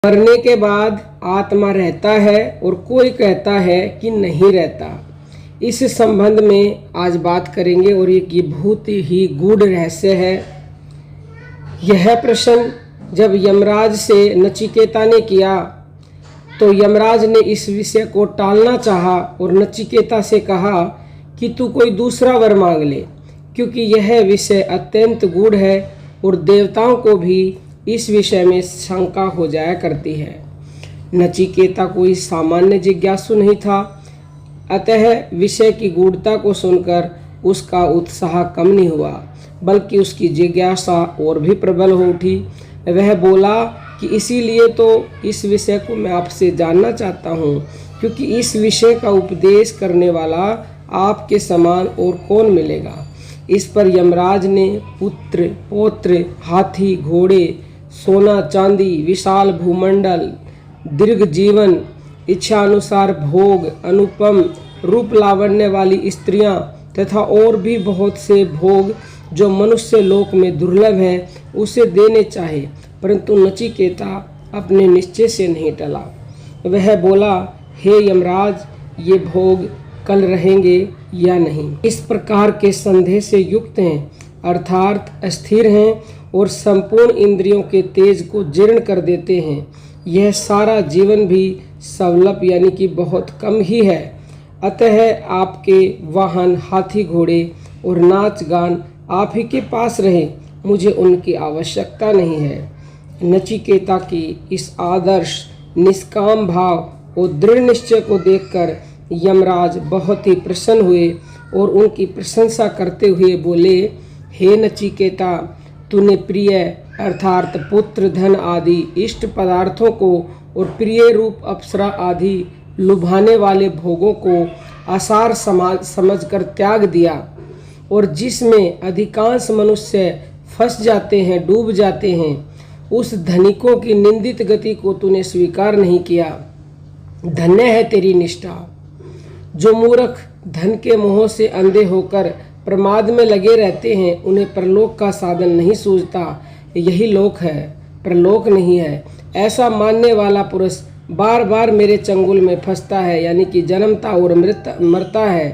मरने के बाद आत्मा रहता है और कोई कहता है कि नहीं रहता। इस संबंध में आज बात करेंगे और ये बहुत ही गूढ़ रहस्य है। यह प्रश्न जब यमराज से नचिकेता ने किया तो यमराज ने इस विषय को टालना चाहा और नचिकेता से कहा कि तू कोई दूसरा वर मांग ले, क्योंकि यह विषय अत्यंत गूढ़ है और देवताओं को भी इस विषय में शंका हो जाया करती है। नचिकेता कोई सामान्य जिज्ञासु नहीं था, अतः विषय की गूढ़ता को सुनकर उसका उत्साह कम नहीं हुआ, बल्कि उसकी जिज्ञासा और भी प्रबल हो उठी। वह बोला कि इसीलिए तो इस विषय को मैं आपसे जानना चाहता हूँ, क्योंकि इस विषय का उपदेश करने वाला आपके समान और कौन मिलेगा। इस पर यमराज ने पुत्र पौत्र, हाथी घोड़े, सोना चांदी, विशाल भूमंडल, दीर्घ जीवन, इच्छा अनुसार भोग, अनुपम रूप लावण्य वाली स्त्रियां तथा और भी बहुत से भोग जो मनुष्य लोक में दुर्लभ हैं उसे देने चाहे, परंतु नचिकेता अपने निश्चय से नहीं टला। वह बोला, हे यमराज, ये भोग कल रहेंगे या नहीं। इस प्रकार के संदेह से युक्त हैं, अर्थात अस्थिर हैं और संपूर्ण इंद्रियों के तेज को जीर्ण कर देते हैं। यह सारा जीवन भी सवलप यानी कि बहुत कम ही है। अतः आपके वाहन, हाथी घोड़े और नाच गान आप ही के पास रहे, मुझे उनकी आवश्यकता नहीं है। नचिकेता की इस आदर्श, निष्काम भाव और दृढ़ निश्चय को देखकर यमराज बहुत ही प्रसन्न हुए और उनकी प्रशंसा करते हुए बोले, हे नचिकेता, तूने प्रिय अर्थात पुत्र, धन आदि इष्ट पदार्थों को और प्रिय रूप अप्सरा आदि लुभाने वाले भोगों को आसार समझकर त्याग दिया, और जिसमें अधिकांश मनुष्य फंस जाते हैं, डूब जाते हैं, उस धनिकों की निंदित गति को तूने स्वीकार नहीं किया। धन्य है तेरी निष्ठा। जो मूर्ख धन के मोह से अंधे होकर प्रमाद में लगे रहते हैं, उन्हें परलोक का साधन नहीं सूझता। यही लोक है, परलोक नहीं है। ऐसा मानने वाला पुरुष बार बार मेरे चंगुल में फंसता है, यानी कि जन्मता और मरता है।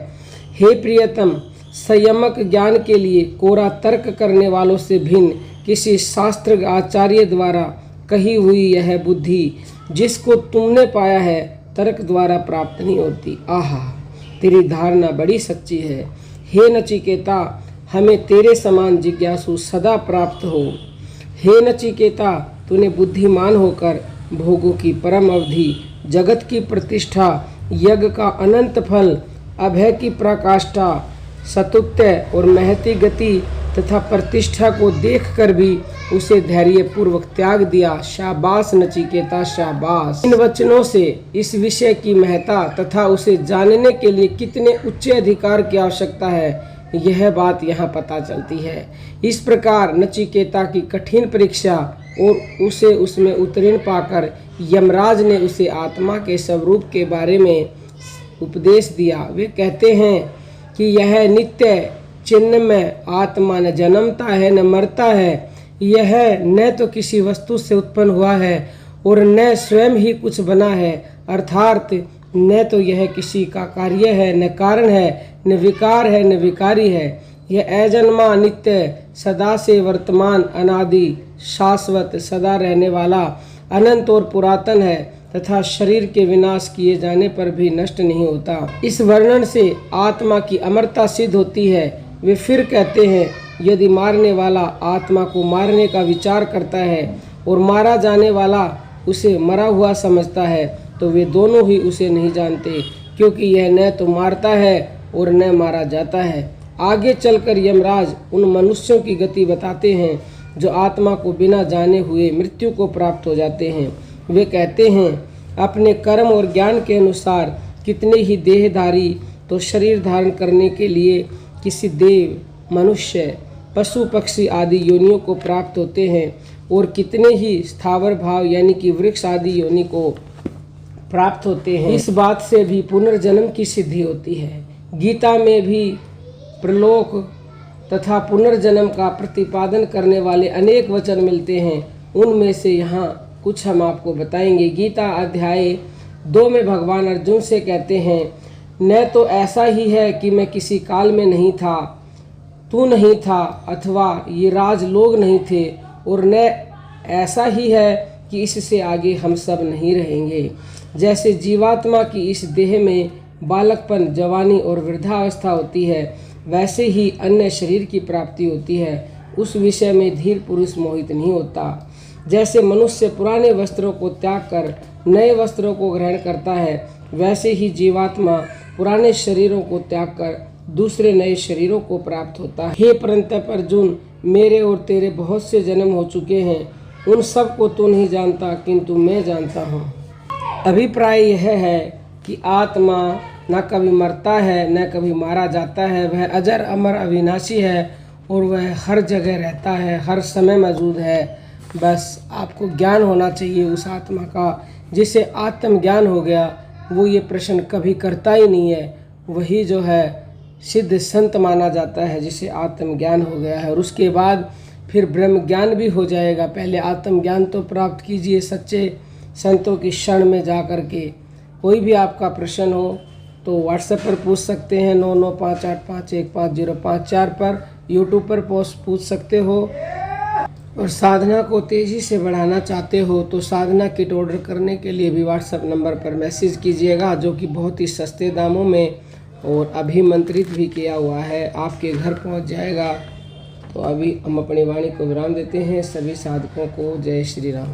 हे प्रियतम, संयमक ज्ञान के लिए कोरा तर्क करने वालों से भिन्न किसी शास्त्र आचार्य द्वारा कही हुई यह बुद्धि जिसको तुमने पाया है, तर्क द्वारा प्राप्त नहीं होती। आहा, तेरी धारणा बड़ी सच्ची है। हे नचिकेता, हमें तेरे समान जिज्ञासु सदा प्राप्त हो। हे नचिकेता, तूने बुद्धिमान होकर भोगों की परम अवधि, जगत की प्रतिष्ठा, यज्ञ का अनंत फल, अभय की पराकाष्ठा, सतुत्य और महती गति तथा प्रतिष्ठा को देखकर भी उसे धैर्य पूर्वक त्याग दिया। शाबाश नचिकेता, शाबाश। इन वचनों से इस विषय की महत्ता तथा उसे जानने के लिए कितने उच्च अधिकार की आवश्यकता है, यह बात यहाँ पता चलती है। इस प्रकार नचिकेता की कठिन परीक्षा और उसे उसमें उत्तीर्ण पाकर यमराज ने उसे आत्मा के स्वरूप के बारे में उपदेश दिया। वे कहते हैं कि यह नित्य चिन्मय आत्मा न जन्मता है न मरता है। यह न तो किसी वस्तु से उत्पन्न हुआ है और न स्वयं ही कुछ बना है, अर्थात न तो यह किसी का कार्य है, न कारण है, न विकार है, न विकारी है। यह अजन्मा, नित्य, सदा से वर्तमान, अनादि, शाश्वत, सदा रहने वाला, अनंत और पुरातन है तथा शरीर के विनाश किए जाने पर भी नष्ट नहीं होता। इस वर्णन से आत्मा की अमरता सिद्ध होती है। वे फिर कहते हैं, यदि मारने वाला आत्मा को मारने का विचार करता है और मारा जाने वाला उसे मरा हुआ समझता है, तो वे दोनों ही उसे नहीं जानते, क्योंकि यह न तो मारता है और न मारा जाता है। आगे चलकर यमराज उन मनुष्यों की गति बताते हैं जो आत्मा को बिना जाने हुए मृत्यु को प्राप्त हो जाते हैं। वे कहते हैं, अपने कर्म और ज्ञान के अनुसार कितने ही देहधारी तो शरीर धारण करने के लिए किसी देव, मनुष्य, पशु पक्षी आदि योनियों को प्राप्त होते हैं, और कितने ही स्थावर भाव यानी कि वृक्ष आदि योनि को प्राप्त होते हैं। इस बात से भी पुनर्जन्म की सिद्धि होती है। गीता में भी प्रलोक तथा पुनर्जन्म का प्रतिपादन करने वाले अनेक वचन मिलते हैं। उनमें से यहाँ कुछ हम आपको बताएंगे। गीता अध्याय 2 में भगवान अर्जुन से कहते हैं, न तो ऐसा ही है कि मैं किसी काल में नहीं था, तू नहीं था, अथवा ये राज लोग नहीं थे, और न ऐसा ही है कि इससे आगे हम सब नहीं रहेंगे। जैसे जीवात्मा की इस देह में बालकपन, जवानी और वृद्धावस्था होती है, वैसे ही अन्य शरीर की प्राप्ति होती है। उस विषय में धीर पुरुष मोहित नहीं होता। जैसे मनुष्य पुराने वस्त्रों को त्याग कर नए वस्त्रों को ग्रहण करता है, वैसे ही जीवात्मा पुराने शरीरों को त्याग कर दूसरे नए शरीरों को प्राप्त होता है। हे परंतप अर्जुन, मेरे और तेरे बहुत से जन्म हो चुके हैं, उन सब को तू नहीं जानता, किंतु मैं जानता हूँ। अभिप्राय यह है कि आत्मा न कभी मरता है, न कभी मारा जाता है। वह अजर अमर अविनाशी है और वह हर जगह रहता है, हर समय मौजूद है। बस आपको ज्ञान होना चाहिए उस आत्मा का। जिसे आत्मज्ञान हो गया वो ये प्रश्न कभी करता ही नहीं है। वही जो है सिद्ध संत माना जाता है, जिसे आत्मज्ञान हो गया है। और उसके बाद फिर ब्रह्म ज्ञान भी हो जाएगा। पहले आत्मज्ञान तो प्राप्त कीजिए सच्चे संतों की शरण में जा कर के। कोई भी आपका प्रश्न हो तो व्हाट्सएप पर पूछ सकते हैं 9958515054 पर। यूट्यूब पर पोस्ट पूछ सकते हो। और साधना को तेज़ी से बढ़ाना चाहते हो तो साधना किट ऑर्डर करने के लिए भी व्हाट्सएप नंबर पर मैसेज कीजिएगा, जो कि बहुत ही सस्ते दामों में और अभिमंत्रित भी किया हुआ है, आपके घर पहुंच जाएगा। तो अभी हम अपनी वाणी को विराम देते हैं। सभी साधकों को जय श्री राम।